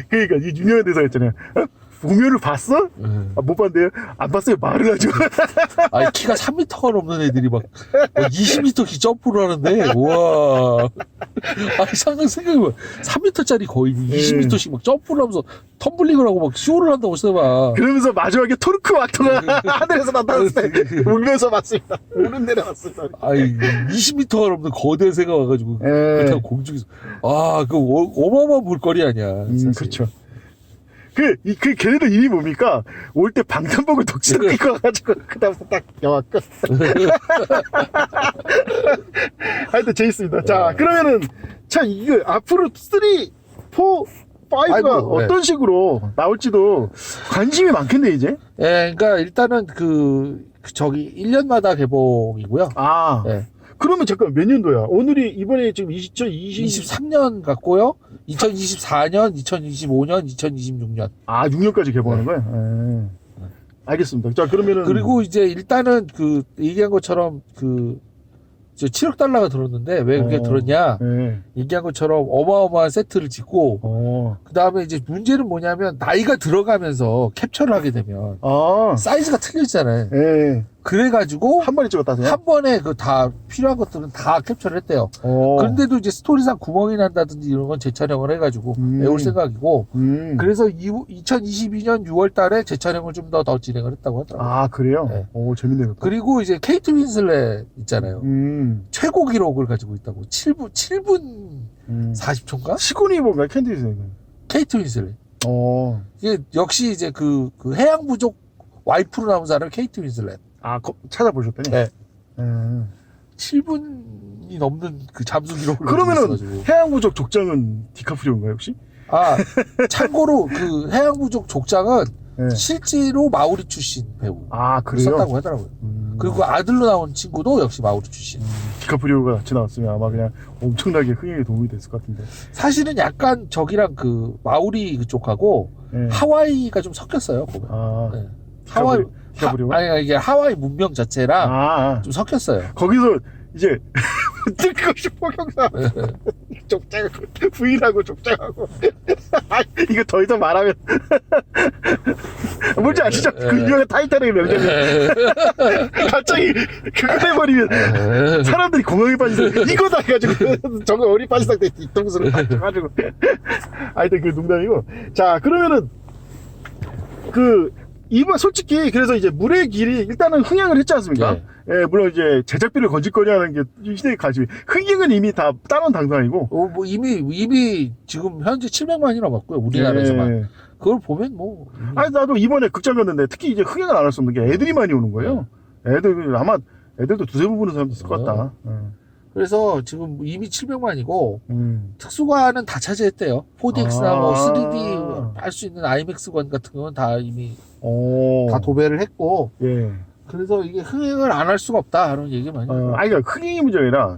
그러니까 이 유명한 대사가 있잖아요. 어? 공연을 봤어? 아, 못 봤는데요. 안 봤어요. 말을 하죠. 아니 키가 3m가 넘는 애들이 막 20m씩 점프를 하는데 우와. 아니 상상 생각해봐. 3m짜리 거의 20m씩 막 점프를 하면서 텀블링을 하고 막 쇼를 한다고 써봐. 그러면서 마지막에 토르크 왁토가 하늘에서 나타났을 때 울면서 봤습니다. 울음 내려왔습니다. 아니 20m가 넘는 거대한 새가 와가지고 예. 그냥 공중에서 그 어마어마한 볼거리 아니야. 사실. 그렇죠. 그 걔네들 이름이 뭡니까? 올 때 방탄복을 덕지덕 입고 와가지고 그다음부터 딱 영화 끝. 하여튼 재밌습니다. 자 그러면은 참 이거 앞으로 3, 4, 5가 어떤 식으로 나올지도 관심이 많겠네 이제. 예, 그러니까 일단은 저기 1년마다 개봉이고요. 아. 예. 그러면 잠깐 몇 년도야? 오늘이 이번에 지금 23년 같고요. 2024년, 2025년, 2026년. 아, 6년까지 개봉하는 거야? 예. 알겠습니다. 자, 그러면은. 그리고 이제 일단은 얘기한 것처럼 저 7억 달러가 들었는데 왜 그게 들었냐? 예. 얘기한 것처럼 어마어마한 세트를 짓고 그 다음에 이제 문제는 뭐냐면 나이가 들어가면서 캡처를 하게 되면 사이즈가 틀려지잖아요. 예. 그래가지고 한 번에 찍었다세요? 한 번에 다 필요한 것들은 다 캡처를 했대요. 그런데도 이제 스토리상 구멍이 난다든지 이런 건 재촬영을 해가지고 외울 생각이고 그래서 2022년 6월 달에 재촬영을 좀 더 진행을 했다고 하더라고요. 아, 그래요? 네. 오, 재밌네요. 그리고 이제 케이트 윈슬렛 있잖아요. 최고 기록을 가지고 있다고. 7분 40초인가? 시그니 뭔가 캔디스. 케이트 윈슬렛. 이게 역시 이제 그 해양부족 와이프로 나온 사람 케이트 윈슬렛. 아, 찾아보셨더니? 네. 7분. 이 넘는 그 잠수 기록을 그러면은 있어가지고. 해양부족 족장은 디카프리오인가요, 혹시? 아, 참고로 그 해양부족 족장은 네. 실제로 마오리 출신 배우. 아, 그래요? 썼다고 하더라고요. 그리고 아들로 나온 친구도 역시 마오리 출신. 디카프리오가 같이 나왔으면 아마 그냥 엄청나게 흥행에 도움이 됐을 것 같은데. 사실은 약간 저기랑 그 마오리 그쪽하고 네. 하와이가 좀 섞였어요. 보면. 아, 네. 하와이 디카프리오가? 아니 이게 하와이 문명 자체랑 좀 섞였어요. 거기서 이제 뜬금없이 포경사 족장 부인하고 족장하고 이거 더 이상 말하면 뭔지 아시죠? 그 유명한 타이타닉의 명장면 갑자기 그거 해버리면 사람들이 공항에 빠지서 이거다 해가지고 저거 어리 빠진 상태에 뒤통수를 딱 쳐가지고 하여튼 그 농담이고. 자 그러면은 이번 솔직히 그래서 이제 물의 길이 일단은 흥행을 했지 않습니까? 네. 예, 물론 이제 제작비를 건질거리하는 게 시대의 관심이. 흥행은 이미 다 따놓은 당상이고. 뭐 이미 지금 현재 700만이 넘었고요. 우리나라에서만. 예. 그걸 보면 뭐. 아니 나도 이번에 극장 갔는데 특히 이제 흥행을 안 할 수 없는 게 애들이 많이 오는 거예요. 아마 애들도 두세 번 보는 사람도 있을 것 같다. 그래서 지금 이미 700만이고 특수관은 다 차지했대요. 4DX나 뭐 3D 할 수 있는 IMAX관 같은 건 다 이미 다 도배를 했고. 예. 그래서 이게 흥행을 안 할 수가 없다 하는 얘기 많이 해요. 아니 그러니까 흥행이 문제가 아니라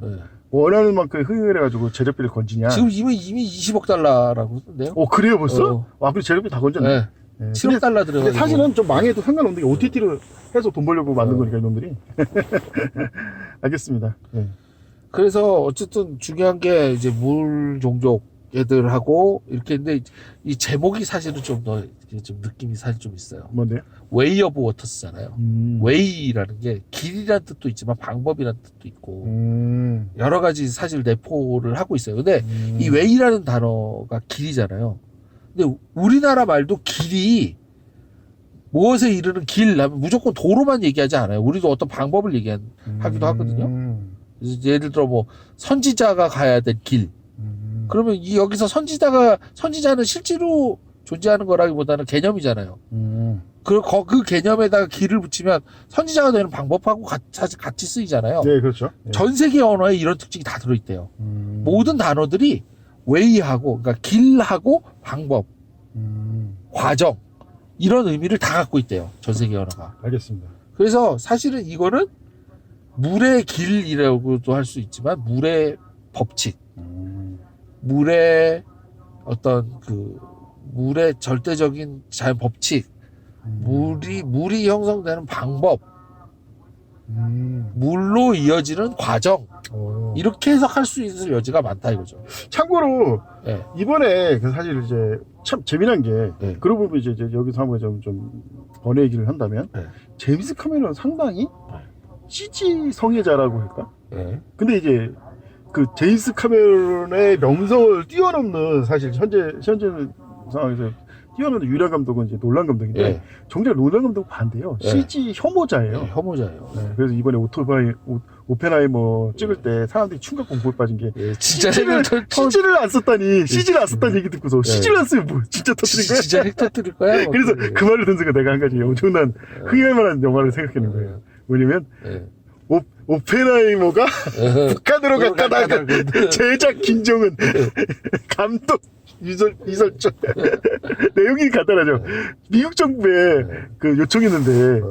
원하는 만큼 흥행을 해가지고 제작비를 건지냐. 지금 이미 20억 달러라고 하던데요. 그래요 벌써? 와, 그래 제작비 다 건졌네. 네. 7억 달러 들어가지고. 근데 사실은 좀 망해도 상관없는 게 OTT를 해서 돈 벌려고 만든 거니까 이놈들이. 알겠습니다. 네. 그래서 어쨌든 중요한 게 이제 물 종족 애들하고 이렇게 했는데 이 제목이 사실은 좀 느낌이 사실 좀 있어요. 뭔데요? 웨이 오브 워터스잖아요. 웨이라는 게 길이란 뜻도 있지만 방법이란 뜻도 있고 여러 가지 사실 내포를 하고 있어요. 근데 이 웨이라는 단어가 길이잖아요. 근데 우리나라 말도 길이 무엇에 이르는 길 하면 무조건 도로만 얘기하지 않아요. 우리도 어떤 방법을 얘기하기도 하거든요. 그래서 예를 들어 뭐 선지자가 가야 될 길. 그러면 여기서 선지자는 실제로 존재하는 거라기보다는 개념이잖아요. 그 개념에다가 길을 붙이면 선지자가 되는 방법하고 같이 쓰이잖아요. 네, 그렇죠. 네. 전 세계 언어에 이런 특징이 다 들어있대요. 모든 단어들이 웨이하고, 그러니까 길하고 방법, 과정, 이런 의미를 다 갖고 있대요. 전 세계 언어가. 알겠습니다. 그래서 사실은 이거는 물의 길이라고도 할 수 있지만 물의 법칙, 물의 어떤 물의 절대적인 자연 법칙, 물이 형성되는 방법, 물로 이어지는 과정, 이렇게 해석할 수 있을 여지가 많다 이거죠. 참고로 네. 이번에 그 사실 이제 참 재미난 게 네. 그러고 보면 이제 여기서 한번 좀 번외 얘기를 한다면 네. 제임스 카메론 상당히 CG 성애자라고 할까? 네. 근데 이제 그 제임스 카메론의 명성을 뛰어넘는 사실 현재 상황에서 뛰어넘는 유일한 감독은 이제 놀란 감독인데 네. 정작 놀란 감독 반대요. 네. CG 혐오자예요. 네, 혐오자예요. 네, 그래서 이번에 오펜하이머 찍을 때 사람들이 충격 공포에 빠진 게 예, 진짜 CG를 안 썼다니 CG를 안 썼다는 얘기 듣고서 네. CG를 안 쓰면 뭐 진짜 터뜨린 거야? 진짜 핵 터뜨릴 거야? 그래서 그 말을 듣는 순간 내가 한 가지 엄청난 흥할 만한 영화를 생각하는 거예요. 뭐냐면 네. 오펜하이머가 북한으로 갔다가 그 제작 김정은 감독 이설조 내용이 간단하죠. 미국 정부에 그 요청했는데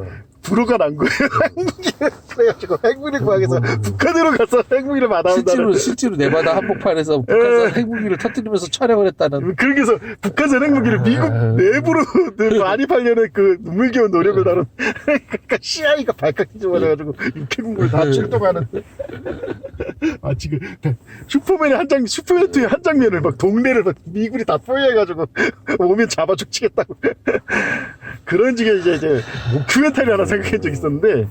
불호가 난 거예요. 핵무기 그래가지고 핵무기를 구하겠어. 북한으로 가서 핵무기를 받아온다는. 실제로 네바다 한복판에서 북한산 핵무기를 터뜨리면서 촬영을 했다는. 그렇게 해서 북한산 핵무기를 미국 내부로 안입하려는 그 눈물겨운 노력을 나눈 그러니까 CIA가 발칵 뒤집어져가지고 육해공군을 다 출동하는. 아 지금 슈퍼맨의 슈퍼맨2의 한 장면을 막 동네를 막 미군이 다 포위해가지고 오면 잡아 죽치겠다고 그런 식의 이제 다큐멘터리 하나 생각한 적이 있었는데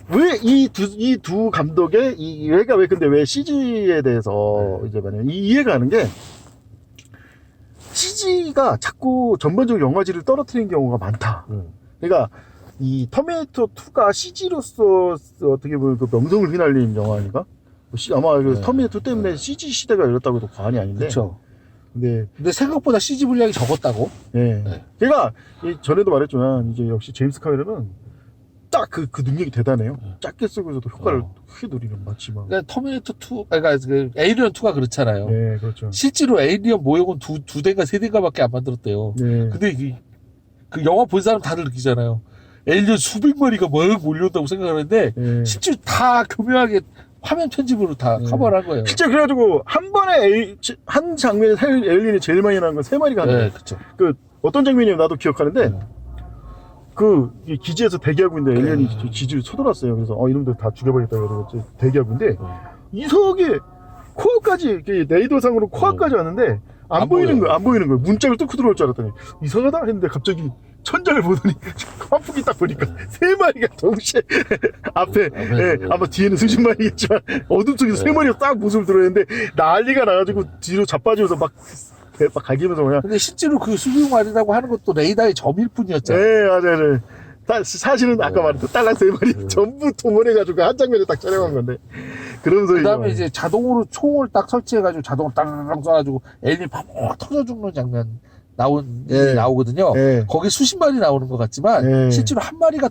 왜 이 두 감독의 이 얘가 왜 CG에 대해서 이제 만약 이해가 가는 게 CG가 자꾸 전반적으로 영화질을 떨어뜨리는 경우가 많다. 그러니까 이 터미네이터 2가 CG로서 어떻게 보면 그 명성을 휘날린 영화 아닌가? 아마 그 터미네이터 때문에 CG 시대가 열렸다고 해도 과언이 아닌데. 그렇죠. 근데 생각보다 CG 분량이 적었다고? 네. 네. 제가 전에도 말했지만 이제 역시 제임스 카메론은 딱 그 능력이 대단해요. 작게 쓰고서도 효과를 크게 누리는 마치 막. 그러니까 터미네이터 2, 그러니까 그 에이리언 2가 그렇잖아요. 네, 그렇죠. 실제로 에이리언 모형은 두 대인가 세 대인가밖에 안 만들었대요. 네. 근데 그 영화 본 사람 다들 느끼잖아요. 에이리언 수백 마리가 막 몰려온다고 생각하는데 네. 실제로 다 교묘하게 화면 편집으로 다 커버를 한 거예요. 진짜 그래가지고 한 번에 한 장면에 에일리언이 제일 많이 나는 건 3마리가 하는 네, 그렇죠. 그 어떤 장면이냐면 나도 기억하는데 그 기지에서 대기하고 있는데 에일리언이 기지를 쳐들어왔어요. 그래서 이놈들 다 죽여버리겠다 그래서 대기하고 있는데 이상하게 코어까지 레이더상으로 코어까지 왔는데 안 보이는 거야. 문짝을 뚫고 들어올 줄 알았더니 이상하다 했는데 갑자기 천장을 보더니 환풍기 딱 보니까 3마리가 동시에 앞에 아마 뒤에는 수십 마리겠지만 어둠 속에서 3마리가 딱 모습을 드러냈는데 난리가 나가지고 뒤로 자빠지면서 막 갈기면서 그냥. 근데 실제로 그 수백 마리라고 하는 것도 레이더의 점일 뿐이었잖아요. 네, 맞아요. 사실은 아까 말했던 딸랑 3마리 전부 동원해가지고 한 장면에 딱 촬영한 건데. 그러면서 그 다음에 이제 자동으로 총을 딱 설치해가지고 자동으로 땅땅 쏴가지고 엘리 팍 터져 죽는 장면 나오거든요. 네. 거기 수십 마리 나오는 것 같지만 네. 실제로 한 마리가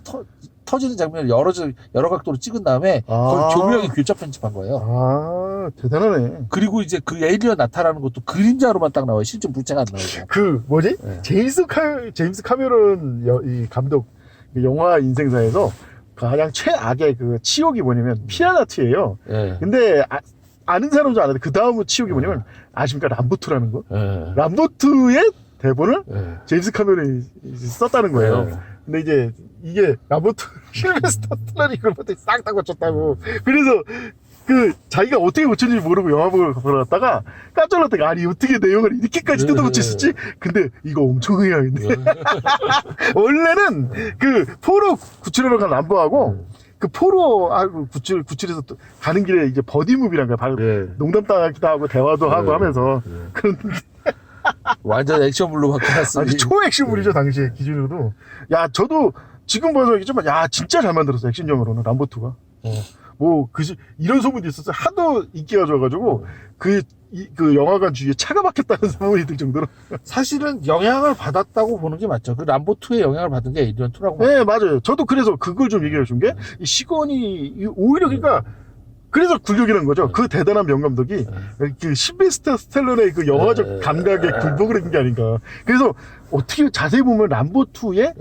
터지는 장면을 여러 각도로 찍은 다음에 그걸 교묘하게 교차 편집한 거예요. 아, 대단하네. 그리고 이제 그 에이리언 나타나는 것도 그림자로만 딱 나와요. 실제 물체가 안 나오고. 그 뭐지? 네. 제임스 카메론 이 감독 영화 인생사에서 가장 최악의 그 치욕이 뭐냐면 피아나트예요. 네. 근데 아는 사람도 아는데 그 다음 치욕이 뭐냐면 아십니까? 람보2라는 거. 네. 람보2의 대본을 네. 제임스 카메론이 썼다는 거예요. 네. 근데 이제 이게 람보2 실베스터 스탈론이 그걸 봤더니 싹 다 고쳤다고. 그래서 그 자기가 어떻게 고쳤는지 모르고 영화 보러 갔다가 깜짝 놀랐다가 아니 어떻게 내용을 이렇게까지 뜯어 고쳤었지? 근데 이거 엄청 의아한데 원래는 그 포로 구출하러 간 람보하고 그 포로 구출해서 또 가는 길에 이제 버디무비란 거야. 네. 농담 따기도 하고 대화도 하고 하면서 그런데 완전 액션물로 바뀌었어요. 아주 초액션물이죠 당시에 기준으로. 야 저도 지금 봐서 얘기지만 야 진짜 잘 만들었어 액션용으로는 람보2가. 뭐 이런 소문이 있었어요. 하도 인기가 좋아가지고 그 영화관 주위에 차가 막혔다는 소문이 들 정도로. 사실은 영향을 받았다고 보는 게 맞죠. 그 람보2의 영향을 받은 게 에이리언 2라고. 네 맞아요. 저도 그래서 그걸 좀 얘기해 준 게 이 시건이 오히려 그러니까 그래서 굴욕이라는 거죠. 그 대단한 명감독이 그 실베스터 스텔론의 그 영화적 감각에 굴복을 한 게 아닌가. 그래서 어떻게 자세히 보면 람보2의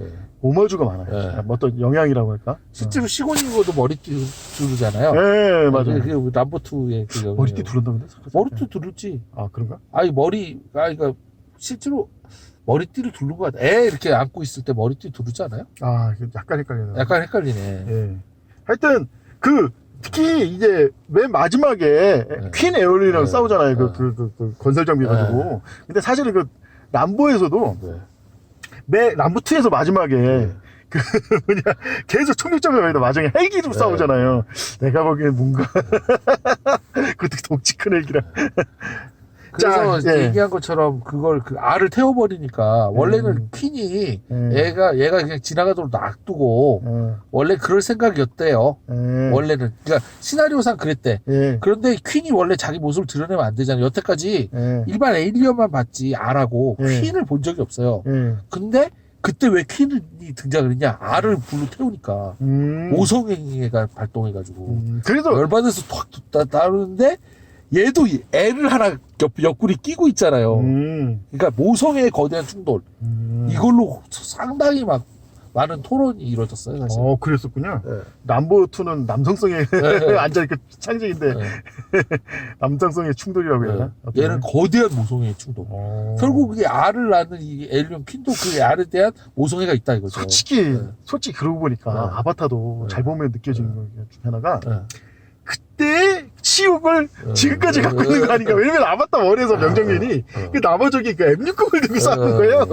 오마주가 많아요. 어떤 영향이라고 할까? 실제로 시곤이고도 머리띠 두르잖아요. 네, 맞아요. 그 람보2의 그 머리띠 두른다고 했나? 머리띠 두르지. 아, 그런가? 아니, 그러니까 실제로 머리띠를 두른 것 같아. 애 이렇게 안고 있을 때 머리띠 두르지 않아요? 아, 약간 헷갈리네. 약간 헷갈리네. 예. 하여튼, 그 특히 이제 맨 마지막에 퀸 에어리랑 싸우잖아요. 그 건설 장비 가지고. 근데 사실은 그 람보에서도 람보 2에서 마지막에 그 뭐냐 계속 총격전에서 나중에 헬기로 싸우잖아요. 내가 보기엔 뭔가 그것도 덩치 큰 헬기라. 그래서 자, 얘기한 것처럼 그걸 그 알을 태워버리니까 원래는 퀸이 얘가 그냥 지나가도록 놔두고 원래 그럴 생각이었대요. 원래는 그러니까 시나리오상 그랬대. 그런데 퀸이 원래 자기 모습을 드러내면 안 되잖아요. 여태까지 일반 에일리언만 봤지 알하고 퀸을 본 적이 없어요. 근데 그때 왜 퀸이 등장을 했냐? 알을 불로 태우니까 모성애가 발동해가지고 그래도 열받아서 탁 따르는데 얘도 애를 하나 옆구리 끼고 있잖아요. 그러니까 모성애의 거대한 충돌 이걸로 상당히 막 많은 토론이 이루어졌어요 사실. 그랬었군요. 람보 2는 남성성의 완전 그 상징인데 남성성의 충돌이라고 해야 되나? 얘는 거대한 모성애의 충돌. 결국 이 알을 낳는 이 에일리언 퀸도 그 알에 대한 모성애가 있다 이거죠. 솔직히 그러고 보니까 아바타도 잘 보면 느껴지는 거 중에 하나가 그때 치욕을 지금까지 갖고 있는 거 아닌가. 왜냐면 아바타 1에서 명장면이 그 나머저기 그 M60을 들고 싸우는 거예요.